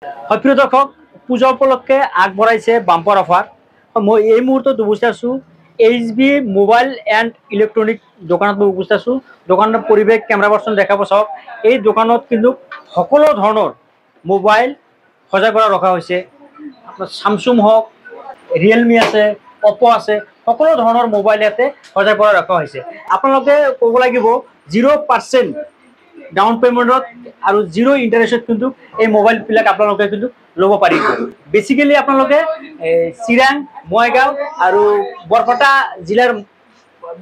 হয় প্ৰিয় দৰ্শক, পূজা উপলক্ষে আগবঢ়াইছে বাম্পাৰ অফাৰ। মই এই মুহূৰ্তত উপস্থিত আছো এইচবি মোবাইল এণ্ড ইলেকট্ৰনিক দোকানত মই উপস্থিত আছো। দোকানৰ পৰিৱেশ কেমেৰা পাৰ্চন দেখাব চাওক। এই দোকানত কিন্তু সকলো ধৰণৰ মোবাইল সজাই পৰা ৰখা হৈছে। আপোনাৰ স্যামছুং হওক, ৰিয়েলমি আছে, অপ্পো আছে, সকলো ধৰণৰ মোবাইল ইয়াতে সজাই পৰা ৰখা হৈছে। আপোনালোকে ক'ব লাগিব 0% ডাউন পেমেন্টত আৰু জিৰ' ইণ্টাৰেষ্টত কিন্তু এই মোবাইলবিলাক আপোনালোকে কিন্তু ল'ব পাৰিব। বেচিকেলি আপোনালোকে চিৰাং, বঙাইগাঁও আৰু বৰপেটা জিলাৰ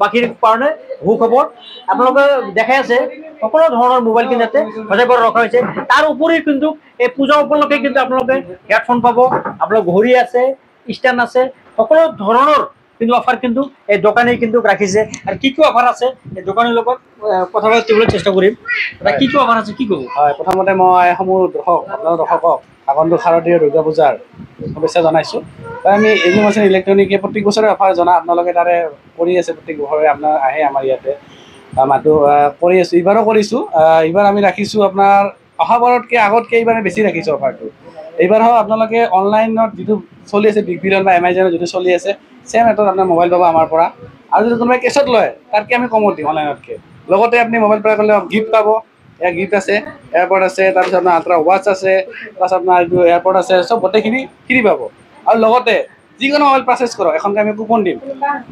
বাকীৰ কাৰণে সুখবৰ। আপোনালোকে দেখাই আছে সকলো ধৰণৰ মোবাইল কিন্তু ইয়াতে সজাই পৰা ৰখা হৈছে। তাৰ উপৰি কিন্তু এই পূজা উপলক্ষে কিন্তু আপোনালোকে হেডফোন পাব, আপোনাৰ ঘড়ী আছে, ষ্টেণ্ড আছে, সকলো ধৰণৰ কিন্তু অফাৰ কিন্তু এই দোকানী কিন্তু ৰাখিছে। আৰু কি অফাৰ আছে এই দোকানীৰ লগত কথা পাতিবলৈ চেষ্টা কৰিম। কি অফাৰ আছে কি ক'ব? হয়, প্ৰথমতে মই সমূহ আপোনাৰ দৰ্শকক আগন্তুক শাৰদীয় দুৰ্গা পূজাৰ শুভেচ্ছা জনাইছোঁ। আমি এইটো মেচিন ইলেক্ট্ৰনিকে প্ৰত্যেক বছৰে অফাৰ জনাই আপোনালোকে তাৰে কৰি আছে। প্ৰত্যেক বছৰে আপোনাৰ আহে আমাৰ ইয়াতে মাতো কৰি আছোঁ। এইবাৰো কৰিছোঁ। এইবাৰ আমি ৰাখিছোঁ আপোনাৰ অহাবাৰতকৈ আগতকৈ এইবাৰ বেছি ৰাখিছোঁ অফাৰটো। এইবাৰ হওক আপোনালোকে অনলাইনত যিটো চলি আছে বিগ বিলিয়ন বা এমাজনত যিটো চলি আছে ছেম ৰেটত আপোনাৰ মোবাইল পাব আমাৰ পৰা। আৰু যদি কোনোবাই কেছত লয় তাতকৈ আমি কমত দিম অনলাইনতকৈ। লগতে আপুনি মোবাইল পৰা গ'লে গিফ্ট পাব। এয়া গিফ্ট আছে, এয়াৰপড আছে, তাৰপিছত আপোনাৰ আল্ট্ৰা ৱাটচ আছে, প্লাছ আপোনাৰ এইটো এয়াৰপড আছে, চব গোটেইখিনি ফ্ৰী পাব। আৰু লগতে যিকোনো মোবাইল পাৰচেছ কৰক এখনকৈ আমি কুপন দিম।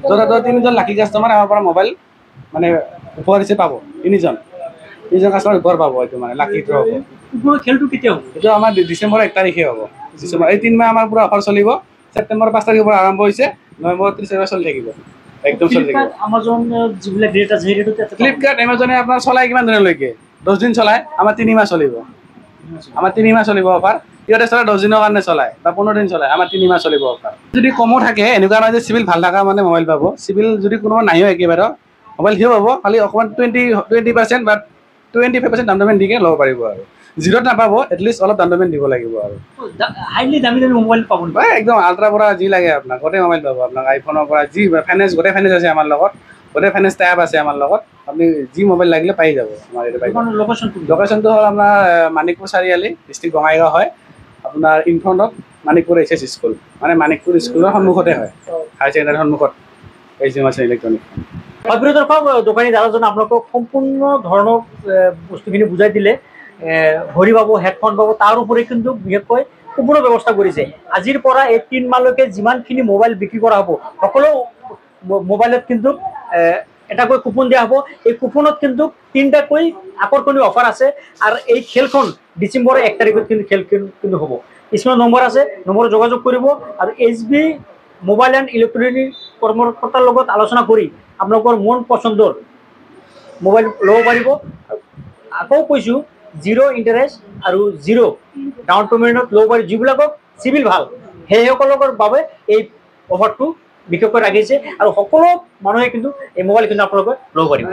য'ত 3জন লাকি কাষ্টমাৰ আমাৰ পৰা মোবাইল মানে উপহাৰ হিচাপে পাব। তিনিজন কাষ্টমাৰ উপহাৰ পাব। এইটো মানে লাকি ড্ৰ হ'ব। খেলটো কেতিয়া হ'ব? এইটো আমাৰ ডিচেম্বৰৰ 1 তাৰিখে হ'ব। ডিচেম্বৰ এই 3 মাহ আমাৰ পুৰা অফাৰ চলিব। ছেপ্টেম্বৰৰ 5 তাৰিখৰ পৰা আৰম্ভ হৈছে, নৱেম্বৰৰ 30 তাৰিখে চলি থাকিব। একদম চলি থাকিব। আমাজন যিবিলাক ৰেট আছে সেই ৰেটত ফ্লিপকাৰ্ট এমাজনে আপোনাৰ চলাই কিমান দিনলৈকে 10 দিন চলাই, আমাৰ 3 মাহ চলিব। আমাৰ 3 মাহ চলিব অফাৰ। সিহঁতে চলাই 10 দিনৰ কাৰণে চলাই বা 15 দিন চলাই, আমাৰ 3 মাহ চলিব অফাৰ। যদি কমো থাকে এনেকুৱা নহয় যে চিভিল ভাল থকা মানে মোবাইল পাব। চিভিল যদি কোনোবা নাহিও একেবাৰে মোবাইল সিও পাব, খালি অকণমান 20% বা 25% ডাউন পে'মেণ্ট দিকে ল'ব পাৰিব। আৰু জিৰ'ত নাপাব, এটলিষ্ট অলপ ডাউন পে'মেণ্ট দিব লাগিব। আৰু হাইলি দামী মোবাইল পাব একদম আল্ট্ৰাৰ পৰা যি লাগে আপোনাক গোটেই মোবাইল পাব। আপোনাক আইফোনৰ পৰা যি ফাইনেন্স গোটেই ফাইনেন্স আছে আমাৰ লগত, গোটেই ফাইনেন্স টাইপ আছে আমাৰ লগত। আপুনি যি মোবাইল লাগিলে পাই যাব আমাৰ এইটো। লোকেশ্যনটো হ'ল আপোনাৰ মানিকপুৰ চাৰিআলি, ডিষ্ট্ৰিক্ট বঙাইগাঁও হয়। আপোনাৰ ইনফ্ৰণ্টত মানিকপুৰ এইচ এছ স্কুল, মানে মানিকপুৰ স্কুলৰ সন্মুখতে হয়, হায়াৰ ছেকেণ্ডাৰীৰ সন্মুখত এইচ এম আছে ইলেক্ট্ৰনিক। প্ৰিয় দৰ্শক, দোকানী দাদাজনে আপোনালোকক সম্পূৰ্ণ ধৰণৰ বস্তুখিনি বুজাই দিলে। ঘড়ী পাব, হেডফোন পাব, তাৰ উপৰি কিন্তু বিশেষকৈ কুপনৰ ব্যৱস্থা কৰিছে। আজিৰ পৰা এই 3 মাহলৈকে যিমানখিনি মোবাইল বিক্ৰী কৰা হ'ব সকলো মোবাইলত কিন্তু এটাকৈ কুপন দিয়া হ'ব। এই কুপনত কিন্তু 3টাকৈ আকৰ্ষণীয় অফাৰ আছে। আৰু এই খেলখন ডিচেম্বৰৰ 1 তাৰিখত কিন্তু খেল কিন্তু হ'ব। স্ক্ৰীণত নম্বৰ আছে, নম্বৰত যোগাযোগ কৰিব। আৰু এইচবি মোবাইল এণ্ড ইলেক্ট্ৰনিক কৰ্মকৰ্তাৰ লগত আলোচনা কৰি আপোনালোকৰ মন পচন্দৰ মোবাইল ল'ব পাৰিব। আকৌ কৈছোঁ, জিৰ' ইণ্টাৰেষ্ট আৰু জিৰ' ডাউন পে'মেণ্টত ল'ব পাৰি। যিবিলাকক চিভিল ভাল সেইসকলৰ বাবে এই অফাৰটো বিশেষকৈ ৰাখিছে। আৰু সকলো মানুহে কিন্তু এই মোবাইল কিন্তু আপোনালোকে ল'ব পাৰিব।